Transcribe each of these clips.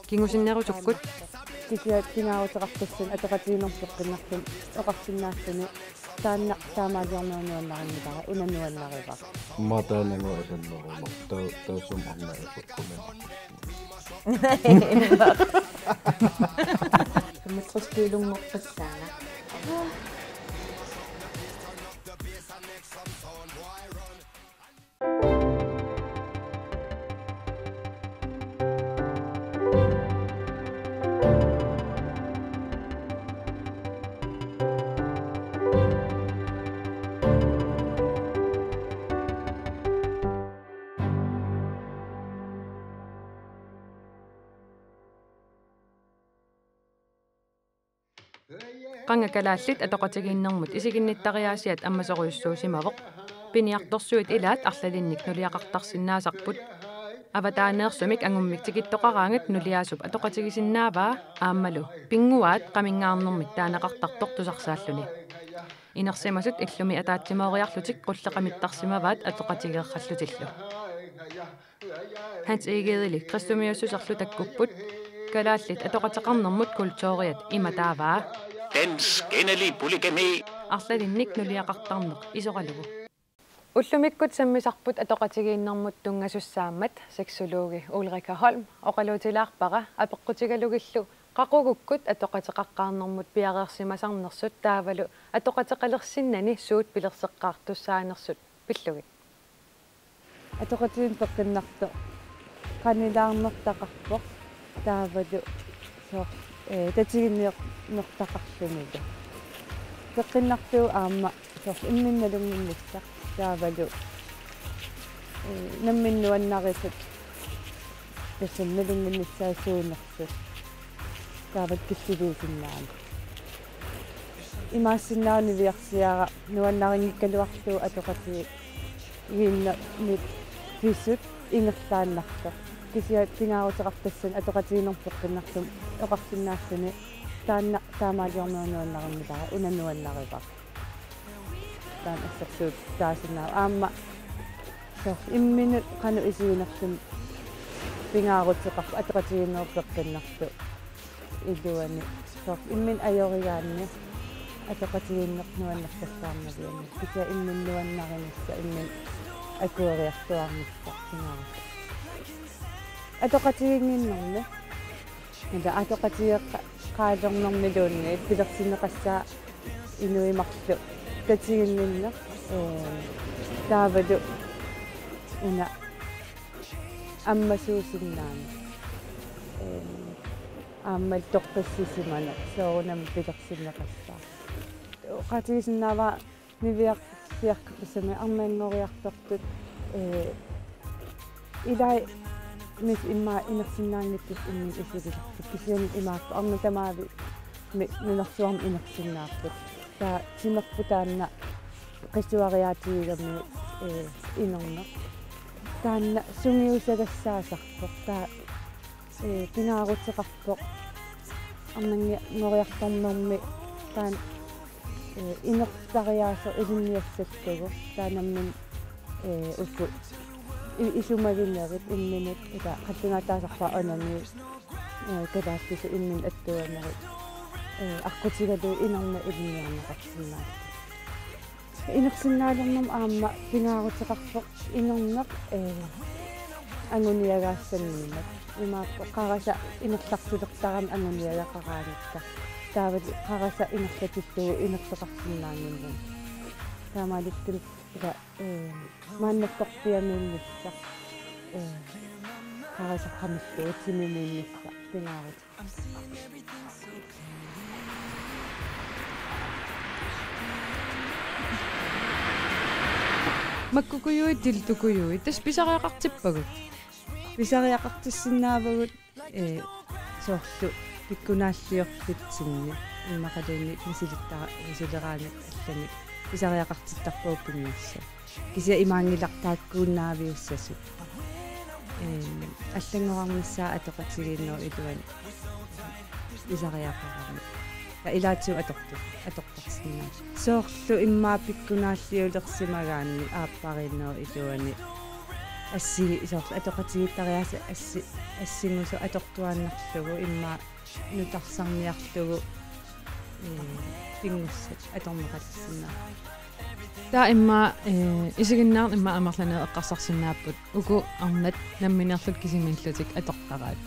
Kingusinnerusukut kisiat pingautaqartassun atoqatiinerpeqqinнartun oqarsinнаассани таанна таамаалиорнуунуаннариннитара унаnuannariva матаанангу асаннерuma таусум арна иппуккуна мутрускиилунгорпассаана qangakalaallit atoqatigiinnermut isiginnittariaasiat аммасоруйуссуусимавоq piniartorsuit ilaat arlalinnik nuliaqartarsinnaasarput аватааneersumik angumмик tikittoqaraangat nuliaasup atoqatigisinnaavaa ааммалу пингуаат qamingаарnermit таанеқартартор тусарсааллуни инерсимасут иллуми атаатсимориарлутик qulleqamittарсимаваат atoqatigeerrallutилlu Hans Egedeli Kristumiussusarlu takkupпут kalaallit atoqatеқарнэрмут kultuuriat иматааваа Den skændelige polygami. Arlalinnik nuliaqartarneq isoqalugu. Ullumikkut sammisarput atoqatigiinnermut tungasussaammat seksologi Ulrika Holm oqaluutilaarpara apeqqutigalugillu qaqugukkut atoqateqaqqaarnermut piareersimasarnersut taavalu atoqateqalersinnani suut pilerseqqaartussaanersut pillugi. atoqatiin peqqinнartu qanilaarnertaqarpoq taavalu so tatiginniortaqarlumiga peqqinнартуу аама сорс имминналунгиннссақ таавалу намминнуаннарисут тассанналунгиннссаасуунерсут таават киссилиисиннаани имаассиннаарни виарсиара нуаннарингиккалуарлуу атоқати иинна мит висут ингерлааннарто кисиа пингаарутеқартассан атоқатиинерпеққиннарлум оқарсиннаассани таанна таамаалиорнуунуаннариннитара унаnuannariva таан ассерсуут таасинаа аама сор имминут қану исиинерлум пингаарутеқарпу атоқатиинерпеққиннарту илуани сор иммин аёригаанни атоқатииннернуаннарсассаарнавиани кисиа имминнуаннаринисса иммин акуариартуарнисса пингаарут атоқатиингиннерни нада атоқатиеққа qaалернэрмилуунни пилерсинеқассаа инуимарлу татигиннинне таавалу уна аммасуусиннаани ааммал тоққиссисимана соорунам пилерсинеқассаа qatигисиннаава нивиарсиаркаппасами армаангориартортут илай мис имма инерсиннаангиттус имми исигилэртут кисиани имааппа арна тамаави нунерсуарм инерсиннаартут таа симерпутаанна qissuariaatigigammi inerner taanna sungiusaгассаасарпоқ таа пингаарутеқарпоқ арнанги ngoriartornermi таан инертариаасо илинниассаттагу таанаммин усу исумагиннерит имминут ика қаттунгаатаасарпа анами кадаассису иммин аттуанерит аққутигалу инерна илинниарнеқарсинаа инерсиннаалернум аама пингаарутеқарпоқ инернеқ ангуниагаассаннимат имааппо қараса инерлартулертарам ангуниагақарааникка таавал қараса инерлатиллугу инертеқарсиннаангиннун таамаалиттул ила мааннаттарпиамииннисса қараса қамиллугу тимимииннисса пингаарут маккукуйуит тилтукуйуит тас писариақартиппагут писариақартиссиннаавагут соорлу пиккунааллиорлитсинни иммақалуунни мисилиттара мисилераанак аллани писариақартиттарпууппингисса кися имаангилартааккууннаавиуссасу аллангораммиссаа атоқатигиинноо илуани писариақарами илаатсу атортарсинаа соорлу иммаа пиккунааллиулерсимагаанни ааппаринноо илуани асси исоорл атоқатигиттариаса ассингусу атортуаннарлугу имма нутарсарниарлугу пингуссат аторнеқаллиссинаа таа имма исигиннаар имма амерланаа эққарсарсинааппут уку арнат намминерлут кисимиллутик атортараат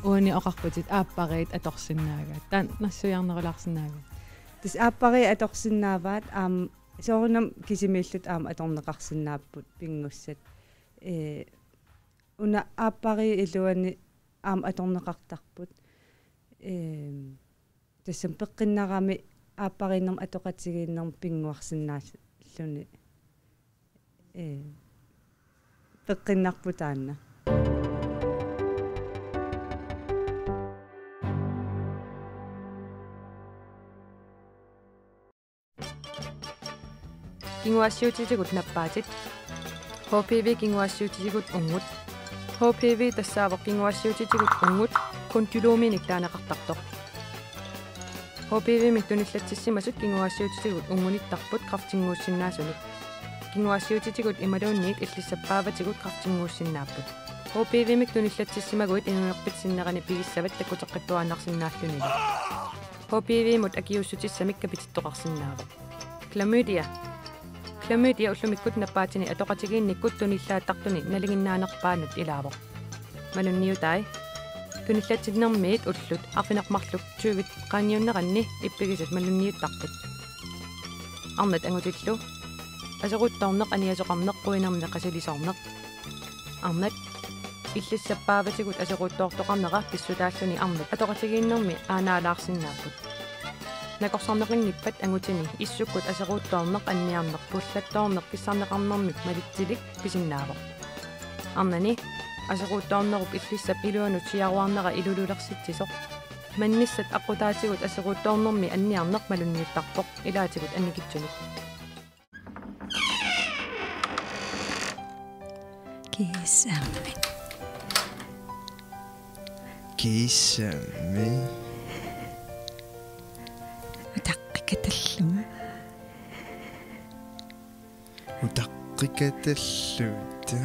уани оқарпутит ааппариит аторсинаагаат таан нассуярнерулаарсинаага тас ааппари аторсинааваат соорунам кисимиллут аторнеқарсинааппут пингуссат уна ааппари илуани аторнеқартарпут тассам пеққиннарами ааппариннерм атоқатигииннерм пингуарсинааллуни пеққиннарпутаанна кингуассиутитигут наппаатит HPV кингуассиутитигут унгут HPV тассаавоқ кингуассиутитигут унгут контилууминик таанеқартартоқ HPV миттуниллатсиссимасут кингуассиутитигут унгуниттарпут крафтингууссиннаасуник кингуассиутитигут ималуунниит иллиссаппааватигут крафтингууссиннааппут HPV миттуниллатсиссимагуит инунерпитсиннерани пигиссават такутеққиттуааннарсинааллунила HPV мут акиуссутиссамик капититтоқарсинаава Chlamydia уллумиккут наппаатини атоқатигиинниккут туниллааттартуни налигиннаанерпаанут илаавоқ малунниутай туниллатсиннэрмиит уллут арфинармарлук туувит қааниуннеранни иппигисат малунниуттарпут арнат ангутиллу асеруттарнеқ аниасоқарнеқ қуинермне қасилисарнеқ арнат иллиссаппааватигут асеруттоортоқарнера писсутааллуни арнат атоқатигииннэрми аанаалаарсинааппут накорсарнеқингиппат ангутини иссуккут асеруутторнеқ анниарнеқ пуллаттоорнеқ писсарнеқарнэрмик малитсилик писиннаавоқ арнани асеруутторнеруп иллиссап илуанут сиаруарнера илулулерситсисоқ манниссат аққутаатигут асеруутторнэрми анниарнеқ малунниуттарпоқ илаатигут анникитсуник кисами утаққикаталлута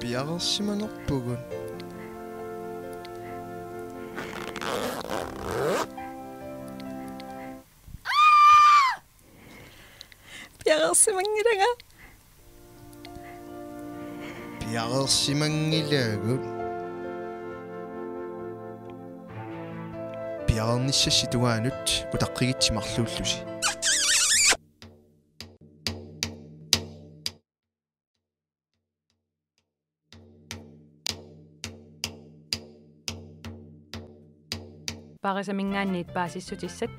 пиарсиманерпугут пиарсимангилагут пиарниссаситуаанут утаққигитсимарлууллуси парисамингаанниит паасиссутиссат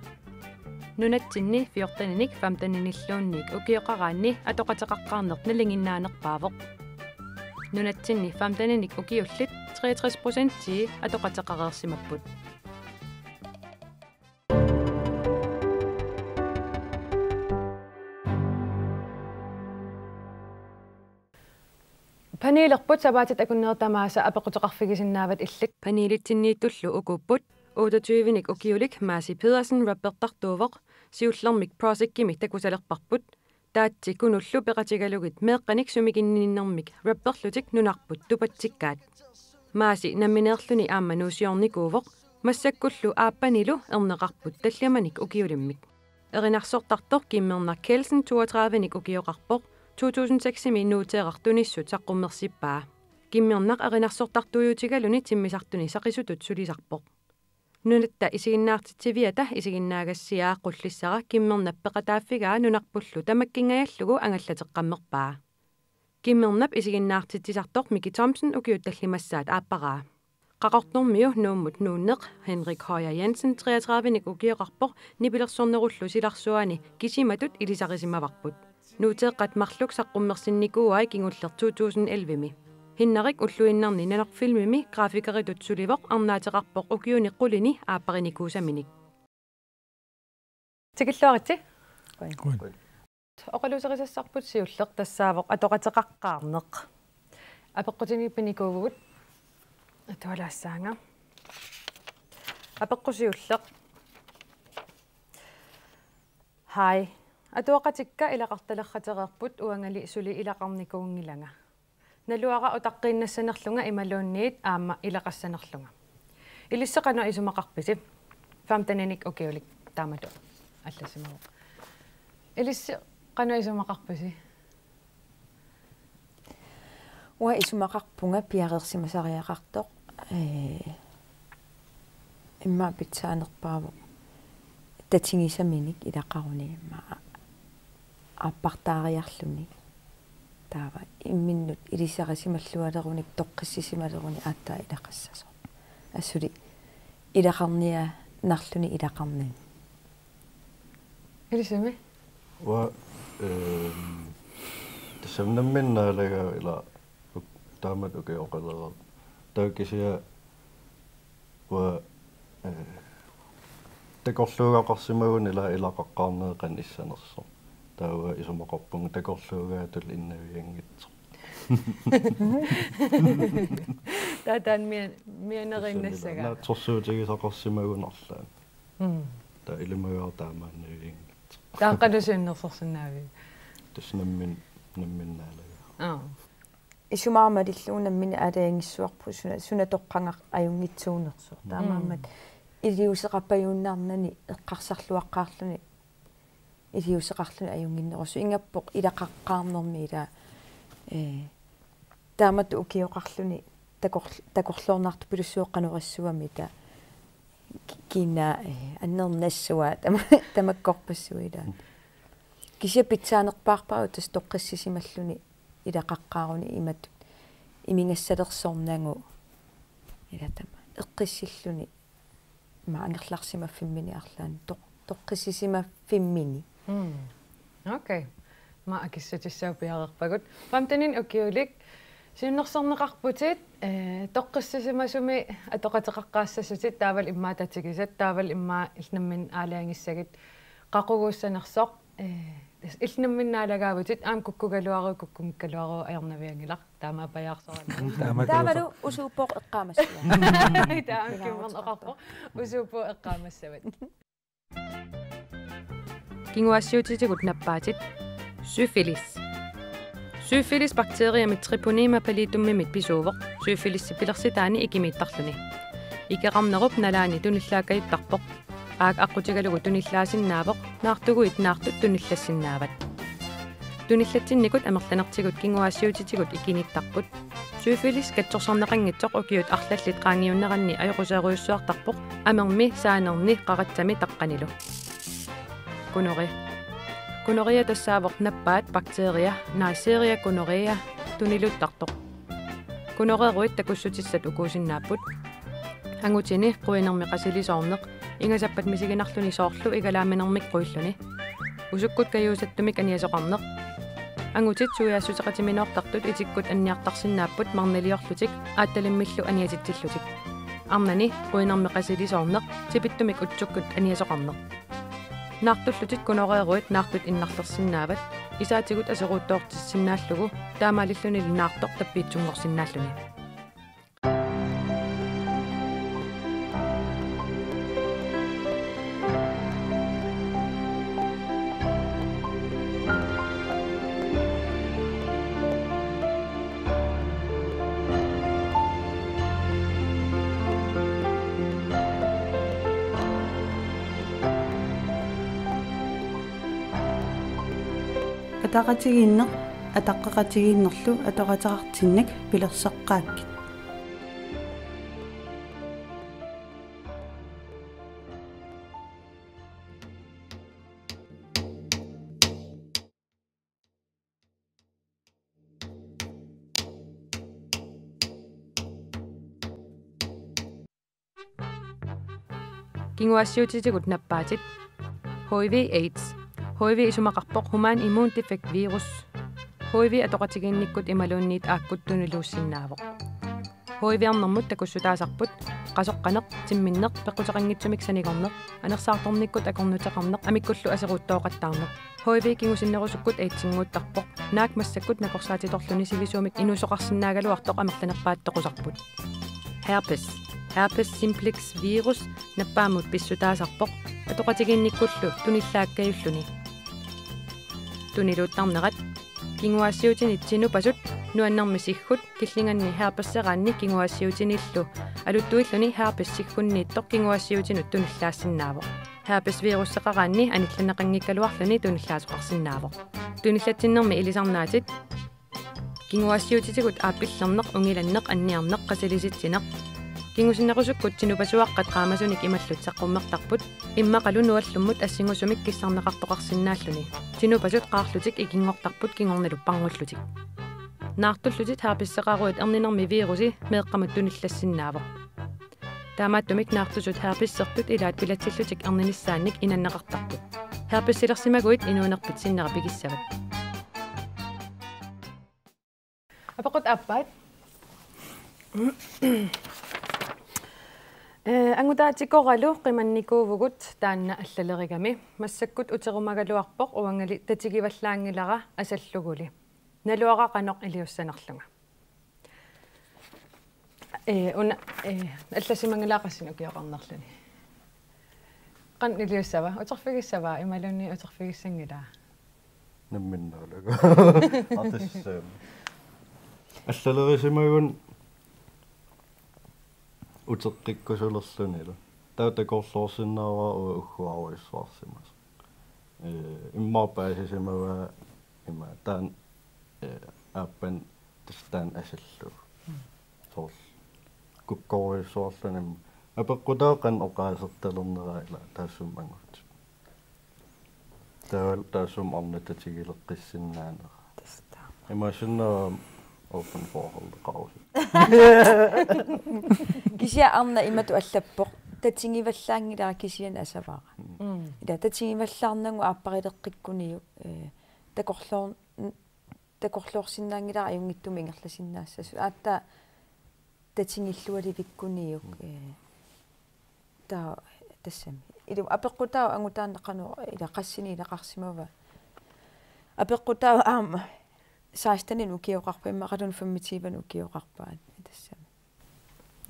нунатсинни фиортаниник фамтаниниллуунник укиоқараанни атоқатеқаққарнерт налингиннаанерпаавоқ нунатсинни фамтаниник укиуллит 63% тии атоқатеқареерсимаппут панилерпут сабаатит акуннеэртамааса апеқутеқарфигисиннаават иллак панилитсиннииттуллу укуппут 28-ник укиулик Маси Педерсен раппертартуувоқ сиуллермик просеккимик такусалерпарпут таатси кунуллу пеқатигалугит меэққаник сумигинниннэрмик рапперлутик нунарпут тупатсиккаат Маси намминеерлүни аама нуусиорникуувоқ массаккуллу ааппанилу эрнеқарпут талламаник укиулиммик эринарсортартор киммернар Келсен 32-ник укиоқарпоқ 2006-ми нуутеэқартуниссут саққуммерсиппаа киммернақ эринарсортартуйутигалуни тиммисартуни сақисутут сулисарпоқ нунатта исигиннаартитсивиата исигиннаагассиаа қуллиссара киммернаппеқатааффигаа нунарпуллу тамаккингаяллугу ангаллатеққаммерпаа киммернап исигиннаартитсисартор Мики Томсен укиутталлимассаат ааппараа қақортнэрмиу нууммут нууннеқ Henrik Høyer Jensen 33-ник укиоқарпоқ нипилерсорнеруллу силарсуани кисиматут илисарисимаварпут нуутеэққат марлук саққуммерсинникууай кингуллер 2011ми хиннарик уллуиннарни нанерфилмими графикеритут суливоқ арнаатеқарпоқ укиуниққулини ааппариникуусаминик тикиллуарити оқалусерисассарпут сиуллеқ тассаавоқ атоқатеқаққарнеқ апеққутиниппаникуугут атуалаассаанга апеққусиуллеқ Hi. Atuaqatikka ilaqartalerratereerput uangali suli ilaqarnikuungilanga. Naluaqa utaqqinnasanerlunga imaluunniit aamma ilaqassanerlunga. Ilisseqanu isumaqarpisi. Famtananik okiulik taamatu алласимавоқ. Ilisseqanu isumaqarpisi. Wa isumaqarpunga piareersimasariaqartoq имма питсаанерпаавоқ татингисаминик илақаруни имма аппартаариарлуни таава имминнут илисарисималлуалеруник тоққиссисималеруни ааттаа илақассасо ассули илақарниа нарлуни илақарнин Илисами ва тасамнамминнаалага ила таамат океоқалераа таакисиа ва такорлуугақарсимагун ила илақаққарнеэқан иссанерсо таава исумақарпунг такорлуугаатул иннавиангитсо татан мианериннассага наатсорсуутигисақарсимагунарлаа та илимагаа таамааннавиангитсо тааққалусуиннерсорсинаави намминнаалага исумаамалиллуунаммини алаангиссуарпу суна тоққангақ аюнгитсуунерсо таамаамат илиусеқарпаюуннаарнани эққарсарлуаққаарлуни илиусеқарлуни аюнгиннерусу ингаппоқ илақаққаарнерми ила таамат укиоқарлуни такорлуорнаарту пилуссуоққанериссуами та кина аннернассуа тамаккорпассуила кися питсаанерпаарпаа тас тоққиссисималлуни илақаққааруни имат имингассалерсорнаагу илатама эққиссиллуни ма ангерларсимаффиммини арлаан тоққиссисимаффиммини окей ма акиссатиссаа пиарерпагут памтанин окиулик синнерсорнеқарпутит тоққиссисимасуми атоқатеқаққаассасутит таавал иммаататигисат таавал иммаа илнаммин аалаангиссагит қақугууссанерсоқ илнамминнаалагаавутит аам куккугалуару куккумиккалуару аернавиангилар таама паяарсорана таавалу усууппоқ эққаамассуа таам киммернеқарпо усууппо эққаамассават кингуассиутитигут наппаатит syfilis bakteriamit Treponema pallidumimit pisuuvoq syfilissipilерситаани икимииттарлуни икеқарнеруп налаани туниллааккаиттарпоқ аак аққутигалугу туниллаасиннаавоқ наартугуит наартут туниллассиннаават туниллатсинникут амерланертигут кингуаассиутитигут икиниттарпут syfilis катсорсарнеқангитсоқ укиут арлаллит qaangiunneranni ajоқусааруйуссуартарпоқ амерми саанерни қаратсами таққанилу gonorrhea тассаавоқ наппаат бактерия Neisseria gonorrhea тунилуттартоқ gonorrheeruit такуссутиссат укуусиннааппут ангутини quinermeqasilисоорнеқ ингасаппат мисигинарлуни соорлу игалааминермик quilluni усуккут каюусаттумик аниасоқарнеқ ангутит суяассутеқатиминоортартут итиккут анниартарсиннааппут марналиорлутик аатталиммиллу аниатиттиллутик арнани quinermeqasilисоорнеq типиттумик утсуккут аниасоқарнеқ наартуллутит gonorrheeruit наартут иннарлерсиннаават исаатигут асеруутtoortiссиннааллугу таамаалиллуни наартоқ таппиитсунгорсиннааллуни атақатигииннеқ атаққақатигииннерлу атоқатеқартиннак пилерсеққааккит кингуассиутитигут наппаатит HIV/AIDS HIV isumaqarpoq humaan immune defect virus HIV atoqatigiinnikkut imaluunniit aakkuttunuluussinnaavoq HIV arnermut takussutaasarput qasoqqaneq timminneq peqquteqanngitsumik sanigorneq anersaartornikkut akornuteqarneq amikkullu aseruuttooqattaarneq HIV kingusinnerusukkut aitsinguuttarpoq naakmassakkut nakorsaatitorluni silisuumik inusoqarsinnaagaluartoq amerlanerpaattoqusarput herpes herpes simplex virus nappaamut pissutaasarpoq atoqatiginnikkullu tunillaakkayulluni tuniluuttarnerat kinguassiutinitsinu pasut nuannarmi siggut killinganni herpesseraanni kinguassiutinillu aluttuilluni herpessiggunniittoq kinguassiutinut tunillaassinnaaво herpes virusseqaraanni anillanneqanngikkaluarluni tunillaasuqarsinnaavo tunillatsinnermi ilisarnaatit kinguassiutitigut aappillerneq ungilanneq anniarneq qasilisitsineq kingusinnequsukkut tinupasuaqqat qaamasunik imallut saqqummertarput immaqalu nuallummut assingusumik kissarneqartoqarsinnaalluni tinupasut qaarlutik ikingortarput kingornalu parngullutik naartullutit herpisseqaruit erninermi virusi meeqqamut tunillassinnaaво taamaattumik naartusut herpissertut ilaat pilatsillutik erninissaannik inanneqartarput herpissilersimaguit inuunerpit sinnerapigissavat apaqut appaat ангутаатикораlu qimannikuuvugut taanna allalerigami massakkut uterumagaluarpoq uangali tatigivallаангилара асаллугули налуарaqanoq iliussanerlunga una алласимангалаақассину киоқарнерлуни qan iliussava uterfigissava imalunni uterfigissangila намминнаалага атассаам аллалерисимагун утеққиккусулерлунила таутакорлоорсиннааваа уггуаруиссуарсимас иммаапаасисимава има таан аппан тастаан асаллу сорл куккоруиссуарлуним апеққутаақан оқаасерталернераила таассуммангут таасум орнататигилеққиссиннаанера имашинна open forhold qausi kisia arna imatu allappoq tatingivallaangilaa kisian asavaara ila tatingivallaarnangu aapparileqqikkuniu takorluorsinnaangilaa ajungittumi ingerlasinnaassasu aatta tatingillualivikkuniu taa tassami ilu apeqqutaa angutaanneqanu ila qassini ilaqarsimava apeqqutaa aama saastanin ukioqarpa immaqalun 25 ukioqarpaat tassami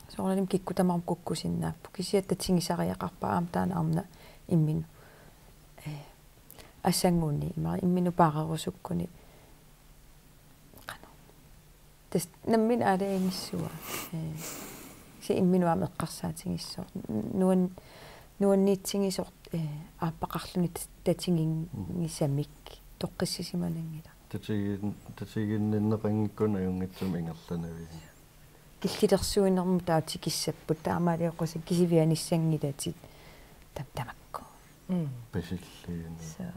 soorlanim kikkutamarm kukkusinnaappu kisiatta tingisariaqarpa aam taana arna imminu assanguni imminu paaqerusukkuni qano tas nammin aalingissua si imminu ameqqarsaatigissoor nuanniitsingisort aappaqarluni tatingingisamik toqqissisimanangila татигиннеқангиккуна юнгитсум ингерланави киллилерсуинерму таатикиссаппут таамаалиоққуса кисивианиссангилатит тамакку песиллиини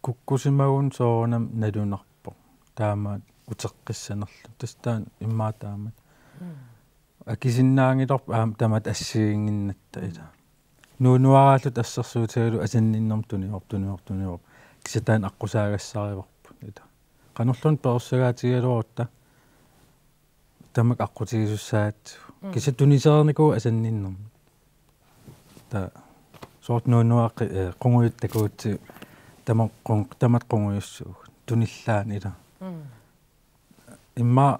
куккусимагун соорнам налунарпо таамаат утеққиссанерлу тастаан иммаатаамат акисиннаангилор аам тамат ассигингиннатта ила нуунуарааллут ассерсуутагалу асанниннэрм туниор кисатаан аққусаагассариварпут ита канерлун перуссагаатигалуорта тамак аққутигисуссаат кисатунисернику асанниннэрм та сорт нуунуаққи қунгуит такуутси тамат қунгуйуссууг туниллаан ила имма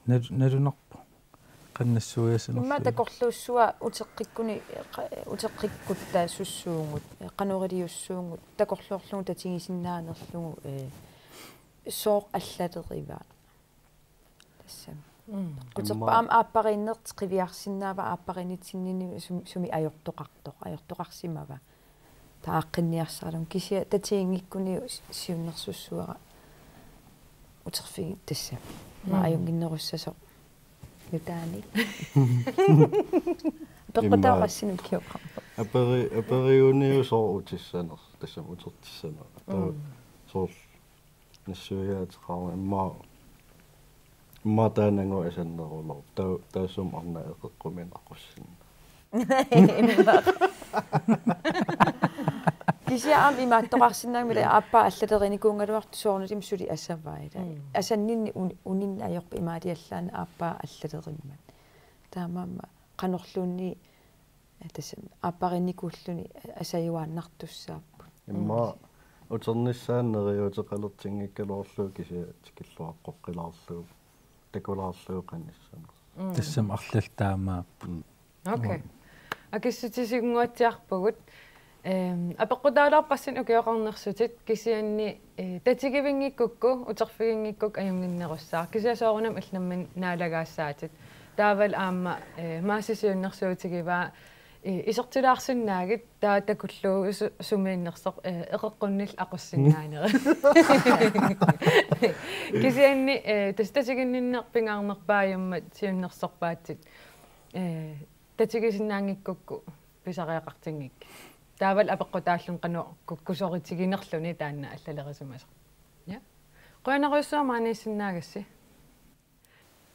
налунарпо qannassуясанер имма такорлууссуа утеққиккуттаа суссуунгут канорилиуссуунгут такорлуурлугу татигисиннаанерлугу соор аллалерива тассам кутерпаам ааппариннерт қивиарсиннаава ааппаринитсиннини суми аёртоқарсимава тааққинниарсаалум кisia татиингиккуни сиуннерсуссуара утерфиги тассам ма аюнгиннеруссасо ютаани тоққатаарассину киоқарпа апериуниусоо утиссанер тассам утертиссанер соор нассуяатеқарма матаанангу асаннерулор таасум арна эққумин ақуссинна кisia ам имааттоқарсинаамила ааппа аллалеринникуунгалуарту соорнутим сули ассаваила асаннинни унин аёрпа имаалиаллаана ааппа аллалериммат таамаама qanorluunni тассам ааппаринникууллуни асаюааннартуссааппут имма утернissaаннериутеқалертингиккалоорлуу кися тикиллуаққоққилаарлуу такулаарлуу қанниссанер тассам арлалтаамааппут окей акиссутисигуатсиарпагут апеккутаалаарпассин укиоқарнерсутит кисианни татигивингиккукку утерфигингиккук аюнгиннеруссаа кисиасоорунам алламмин наалагаассаатит таавал аама маасисиуннэрсуутигиваа исертилаарсиннаагит таатакуллуу сумииннерсоқ эқеққуннил ақуссиннаанери кисианни тастатигинниннерпингаарнерпааюммат сиуннерсорпаатсит татигисиннаангиккукку писариақартингик таавал апеққутааллун қану куккусоритигинерлүни таанна аллалерисумасо я қуянаруйссуамааниссиннаагасси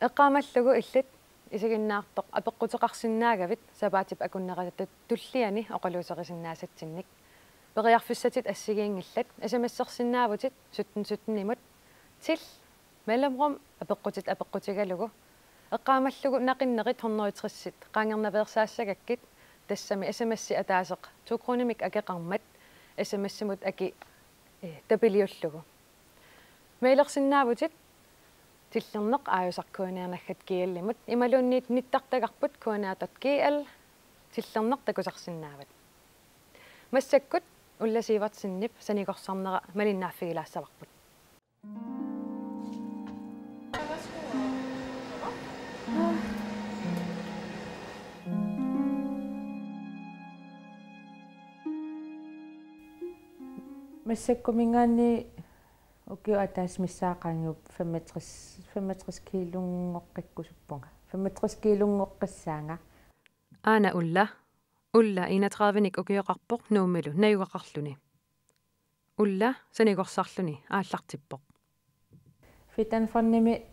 эққаамаллугу иллит исигиннаартоқ апеққутеқарсиннаагавит сапаатип акуннератат туллиани оқалуусерисиннаасатсинник периарфиссатит ассигиингиллат асамассерсиннаавутит суттиннимут тил мелемром апеққутигалугу эққаамаллугу нақиннерит хорноритриссит qaangernaveersaassagakкит тассами асамасси атаасеқ тукрунимик акеқармат асамассимут аки тапилиуллугу меилерсиннаавутит тиллернеқ ааюсаркуаниарнаггат киаллимут ималуунниит ниттартагарпут куанаатат киал тиллернеқ такусарсиннаават массаккут улласивартсиннип санигорсарнера малиннааффигилаассаварпут массаккумингаанни укиу атаас миссаақаангуп 65 килунгоққиккусуппунга 65 килунгоққиссаанга аана улла 31ник укиоқарпоқ нуумилу наюгақарлуни улла санигорсарлуни ааллартиппоқ фитан фонними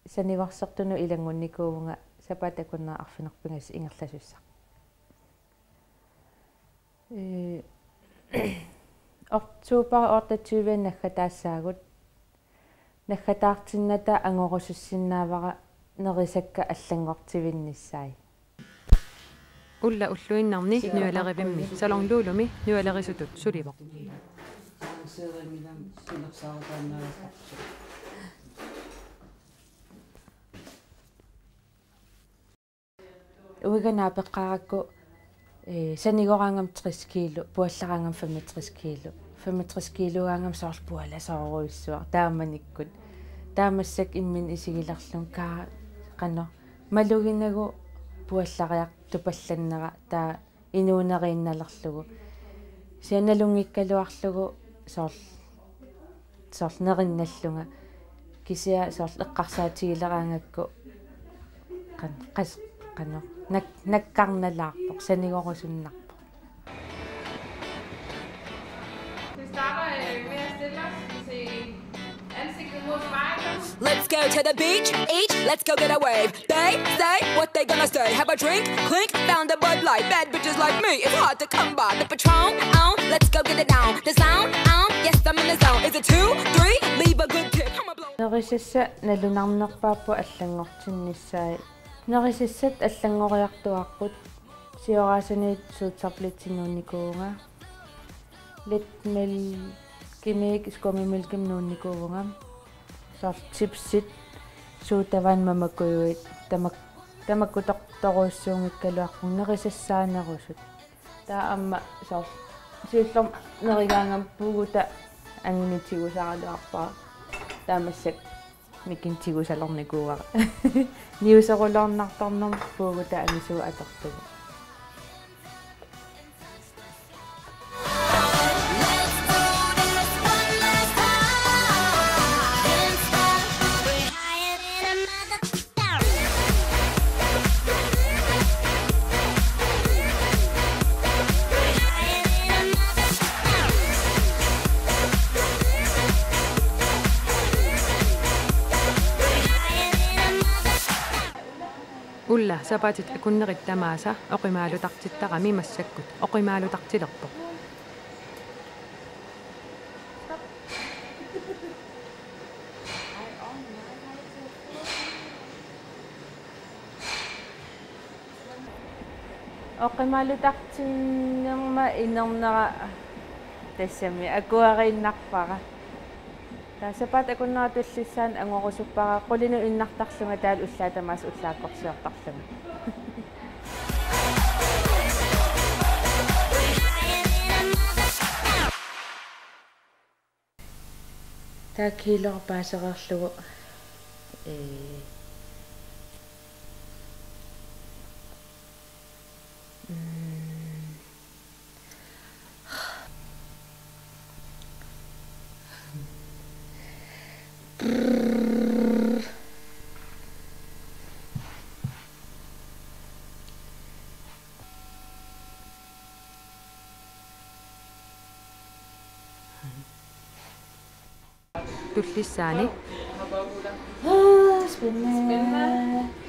санигорсертуну илангунникуувнга сапатакуннаа арфинерпингас ингерласуссақ ортуупара ортатсуивиан наггатаассаагут наггатаартинната ангорусуссиннаавара нерисакка аллангортивиннissaai улла уллуиннарни нуалерипимми салорлуулуми нуалерисутут суливоқ уиганаапеққаракку санигораангам 30 кило пуаллараангам 65 кило 65 килогаангам соорпуаласооруиссуар тааманиккут таамассак иммин исигилерлун каа қано малугинагу пуаллариар тупалланнера таа инуунериинналерлугу сианалунгиккалуарлугу соорнеринналлунга кисиа соорл эққарсаатигилераангакку қас қано наккарналаарпоқ санигорусуннарпоқ Let's go to the beach, each, let's go get a wave. They say what they gonna say. Have a drink, clink, found a Bud Light. Bad bitches like me, it's hard to come by. The Patron, let's go get it down. The sound, yes I'm in the zone. Is it 2, 3? Leave a good tip. I'ma blow. нерисасса налунарнерпааппу аллангортиннissaai нерисассат аллангориартуарпут сиораасаниит суутсарлитсинуунникуунга литмел кимик скомимилким нуунникуунга сор чипсит суутаван мамакуйуит тамаккутортторуиссуунгиккалуарпун нерисассаанерусут таа амма сор сиуллом неригаангам пуугута ангинитигусаралуарпаа таамассак микинтигусалорникууара ниусерулорнартарнерм пуугута амисуу атортугу улла сапатит акуннерит тамааса оқимаалутартиттарами массаккут оқимаалутартилерпоқ оқимаалутартиннерма инернера тассами акуарииннарпара таасапаат акуннаатуллиссаан ангорусуппара qulinu иннартарлунга таал уллаатамаас уллааккорсиортарлунга тааккиилорпаасеқарлугу Tullissani. Spændende.